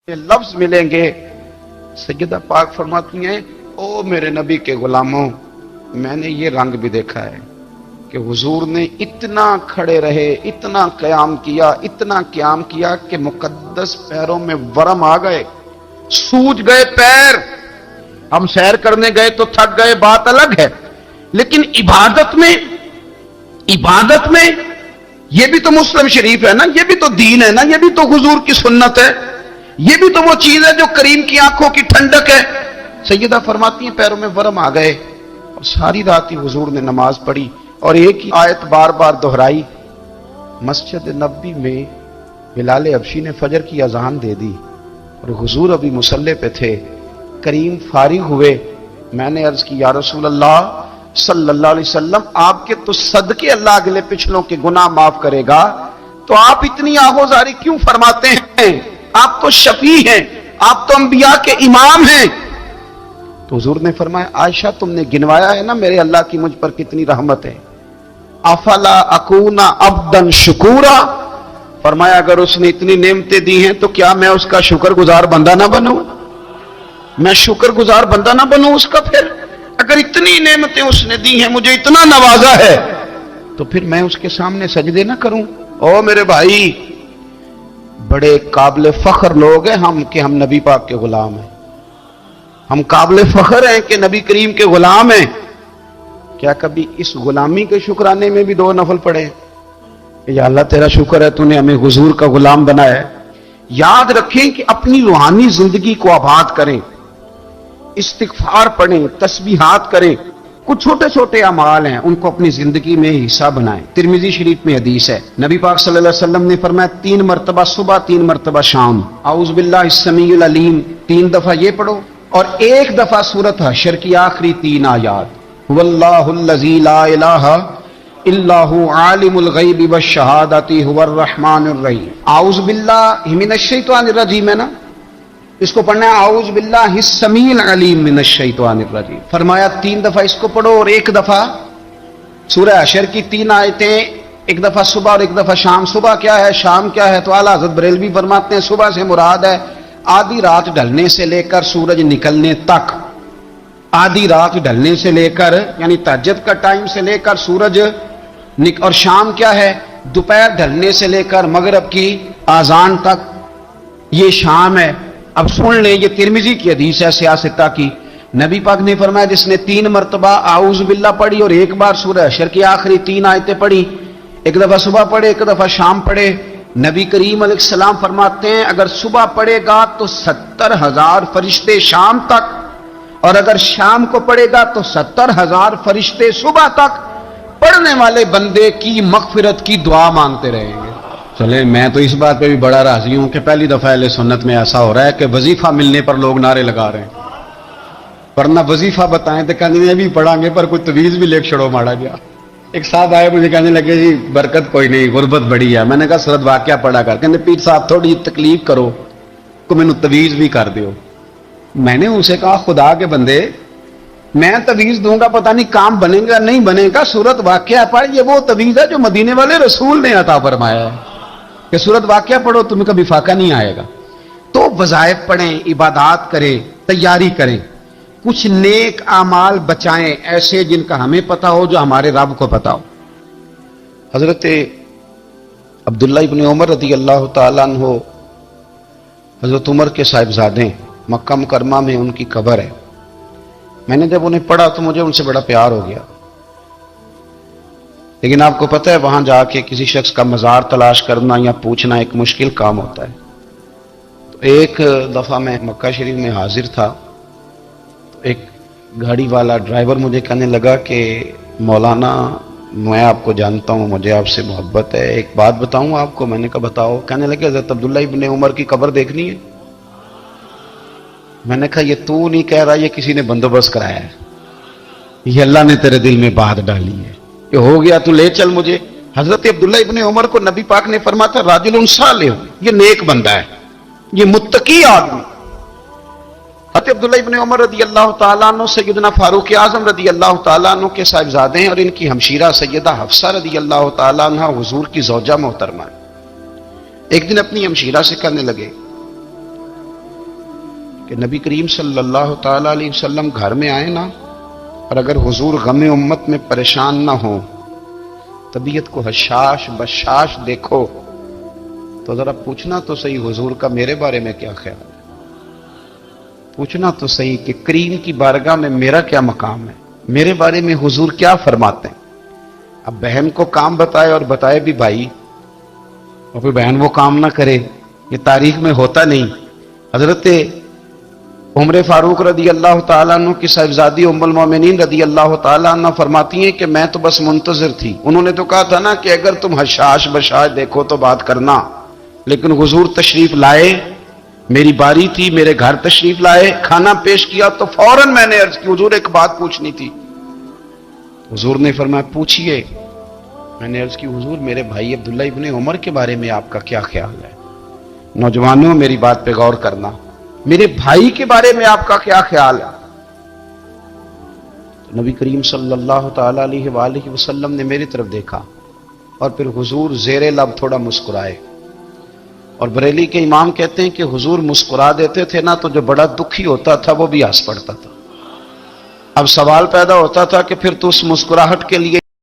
लफ्ज मिलेंगे। सैयदा पाक फरमाती हैं, ओ मेरे नबी के गुलामों, मैंने ये रंग भी देखा है कि हुजूर ने इतना खड़े रहे, इतना क़याम किया, इतना क़याम किया कि मुकद्दस पैरों में वरम आ गए, सूज गए पैर। हम सैर करने गए तो थक गए, बात अलग है, लेकिन इबादत में ये भी तो मुस्लिम शरीफ है ना, ये भी तो दीन है ना, ये भी तो हुजूर की सुन्नत है, ये भी तो वो चीज है जो करीम की आंखों की ठंडक है। सैयदा फरमाती हैं पैरों में वरम आ गए और सारी रात ही हुजूर ने नमाज पढ़ी और एक ही आयत बार बार दोहराई। मस्जिद नबी में बिलाल हबशी ने फजर की अजान दे दी और हुजूर अभी मुसल्ले पे थे। करीम फारिग हुए, मैंने अर्ज की या रसूल अल्लाह सल्लल्लाहु अलैहि वसल्लम, आपके तो सदके अल्लाह अगले पिछलों के गुनाह माफ करेगा, तो आप इतनी आहोजारी क्यों फरमाते हैं? आप तो शफी हैं, आप तो अंबिया के इमाम हैं। तो हुजूर ने फरमाया, आयशा तुमने गिनवाया है ना मेरे अल्लाह की मुझ पर कितनी रहमत है। अफला अकूना अब्दन शुकूरा, फरमाया अगर उसने इतनी नेमतें दी हैं तो क्या मैं उसका शुक्रगुजार बंदा ना बनूं? मैं शुक्रगुजार बंदा ना बनूं उसका? फिर अगर इतनी नेमतें उसने दी हैं, मुझे इतना नवाजा है, तो फिर मैं उसके सामने सजदे ना करूं? ओ मेरे भाई, बड़े काबिल फख्र लोग हैं हम कि हम नबी पाक के गुलाम हैं। हम काबिल फख्र हैं कि नबी करीम के गुलाम हैं। क्या कभी इस गुलामी के शुक्राने में भी दो नफल पढ़े? या अल्लाह तेरा शुक्र है तूने हमें हुजूर का गुलाम बनाया है। याद रखें कि अपनी रूहानी जिंदगी को आबाद करें, इस्तिगफार पढ़ें, तस्बीहात करें। कुछ छोटे छोटे अमाल हैं, उनको अपनी जिंदगी में हिस्सा बनाएं। तिरमिजी शरीफ में हदीस है, नबी पाक सल्लल्लाहु अलैहि वसल्लम ने फरमाया 3 मरतबा सुबह, 3 मरतबा शाम औज़ बिल्लाहिस समीउल अलीम 3 दफा ये पढ़ो और 1 दफा सूरत हशर की आखिरी 3 आयात, वल्लाहुल्लज़ी ला इलाहा इल्लाहु आलिमुल गैबि वश्शहादति हुवर रहमानुर रहीम। औज़ बिल्लाहि मिनश शैतानिर रजीम है ना, इसको पढ़ना है औज़ बिल्लाहिस समीउल अलीम मिनश शैतानिर रजीम। फरमाया 3 दफा इसको पढ़ो और 1 दफा सूरह हशर की 3 आयतें, 1 दफा सुबह और 1 दफा शाम। सुबह क्या है, शाम क्या है? तो आला हज़रत बरेलवी फरमाते हैं सुबह से मुराद है आधी रात ढलने से लेकर सूरज निकलने तक। आधी रात ढलने से लेकर यानी तहज्जुद का टाइम से लेकर सूरज और शाम क्या है? दोपहर ढलने से लेकर मगरिब की आजान तक, ये शाम है। अब सुन ले, ये तिरमिजी की हदीस है सियासता की। नबी पाक ने फरमाया जिसने 3 मरतबा आऊज़ बिल्लाह पढ़ी और 1 बार सूरह हशर की आखिरी 3 आयतें पढ़ी, 1 दफा सुबह पढ़े, 1 दफा शाम पढ़े। नबी करीम अलैहिस्सलाम फरमाते हैं अगर सुबह पढ़ेगा तो 70,000 फरिश्ते शाम तक, और अगर शाम को पढ़ेगा तो 70,000 फरिश्ते सुबह तक पढ़ने वाले बंदे की मगफिरत की दुआ मांगते रहेंगे। चले, मैं तो इस बात पे भी बड़ा राजी हूं कि पहली दफा अहले सुन्नत में ऐसा हो रहा है कि वजीफा मिलने पर लोग नारे लगा रहे हैं, वरना वजीफा बताएं तो कहने भी पढ़ांगे पर कोई तवीज भी लेके छड़ो मारा गया। एक साहब आए, मुझे कहने लगे जी बरकत कोई नहीं, गुरबत बड़ी है। मैंने कहा सरद वाकया पढ़ा कर। कहते पीर साहब थोड़ी तकलीफ करो को मैनू तवीज भी कर दो। मैंने उनसे कहा खुदा के बंदे, मैं तवीज दूंगा पता नहीं काम बनेगा नहीं बनेगा, सूरत वाकया पढ़, ये वो तवीज है जो मदीने वाले रसूल ने अता फरमाया है कि सूरत वाकया पढ़ो तुम्हें कभी फाका नहीं आएगा। तो वज़ाइफ पढ़ें, इबादात करें, तैयारी करें, कुछ नेक आमाल बचाएं ऐसे जिनका हमें पता हो, जो हमारे रब को पता हो। हजरत अब्दुल्ला इब्न उमर रज़ी अल्लाह तआला अन्हु, हजरत उमर के साहिबजादे, मक्का मुकरमा में उनकी कब्र है। मैंने जब उन्हें पढ़ा तो मुझे उनसे बड़ा प्यार हो गया, लेकिन आपको पता है वहां जाके किसी शख्स का मजार तलाश करना या पूछना एक मुश्किल काम होता है। तो एक दफा मैं मक्का शरीफ में हाजिर था, तो एक गाड़ी वाला ड्राइवर मुझे कहने लगा कि मौलाना मैं आपको जानता हूं, मुझे आपसे मोहब्बत है, एक बात बताऊं आपको। मैंने कहा बताओ। कहने लगे हज़रत अब्दुल्ला इब्न उमर की कब्र देखनी है। मैंने कहा ये तू नहीं कह रहा, ये किसी ने बंदोबस्त कराया है, ये अल्लाह ने तेरे दिल में बात डाली है, ये हो गया तू ले चल मुझे। हजरत अब्दुल्ला इब्न उमर को नबी पाक ने फरमाया था राजुलुन सालिह, ये नेक बंदा है, ये मुत्तकी आदमी। हजरत अब्दुल्ला इब्न उमर रज़ी अल्लाह तआला अन्हु सैयदना फारूक आज़म रज़ी अल्लाह तआला अन्हु के साहिबजादे हैं और इनकी हमशीरा सैयदा हफ्सा रज़ी अल्लाह तआला अन्हा हुजूर की ज़ौजा मोहतरमा है। एक दिन अपनी हमशीरा से कहने लगे کہ نبی کریم صلی اللہ تعالی علیہ وسلم گھر میں آئے نا، اور اگر حضور غم امت میں پریشان نہ ہو، طبیعت کو حشاش بشاش دیکھو، تو ذرا پوچھنا تو صحیح حضور کا میرے بارے میں کیا خیال ہے، پوچھنا تو صحیح کہ کریم کی بارگاہ میں میرا کیا مقام ہے، میرے بارے میں حضور کیا فرماتے ہیں۔ اب بہن کو کام بتائے، اور بتائے بھی بھائی، اور پھر بہن وہ کام نہ کرے، یہ تاریخ میں ہوتا نہیں۔ حضرت عمر فاروق رضی اللہ تعالیٰ عنہ کی صاحبزادی ام المومنین رضی اللہ تعالیٰ عنہ فرماتی ہیں کہ میں تو بس منتظر تھی، انہوں نے تو کہا تھا نا کہ اگر تم حشاش بشاش دیکھو تو بات کرنا، لیکن حضور تشریف لائے، میری باری تھی، میرے گھر تشریف لائے، کھانا پیش کیا تو فوراً میں نے عرض کی حضور ایک بات پوچھنی تھی۔ حضور نے فرمایا پوچھئے۔ میں نے عرض کی حضور میرے بھائی عبداللہ ابن عمر کے بارے میں آپ کا کیا خیال ہے؟ نوجوانوں میری بات پہ غور کرنا، میرے بھائی کے بارے میں آپ کا کیا خیال ہے؟ نبی کریم صلی اللہ تعالی علیہ وآلہ وسلم نے میری طرف دیکھا، اور پھر حضور زیر لب تھوڑا مسکرائے، اور بریلی کے امام کہتے ہیں کہ حضور مسکرا دیتے تھے نا تو جو بڑا دکھی ہوتا تھا وہ بھی ہنس پڑتا تھا۔ اب سوال پیدا ہوتا تھا کہ پھر تو اس مسکراہٹ کے لیے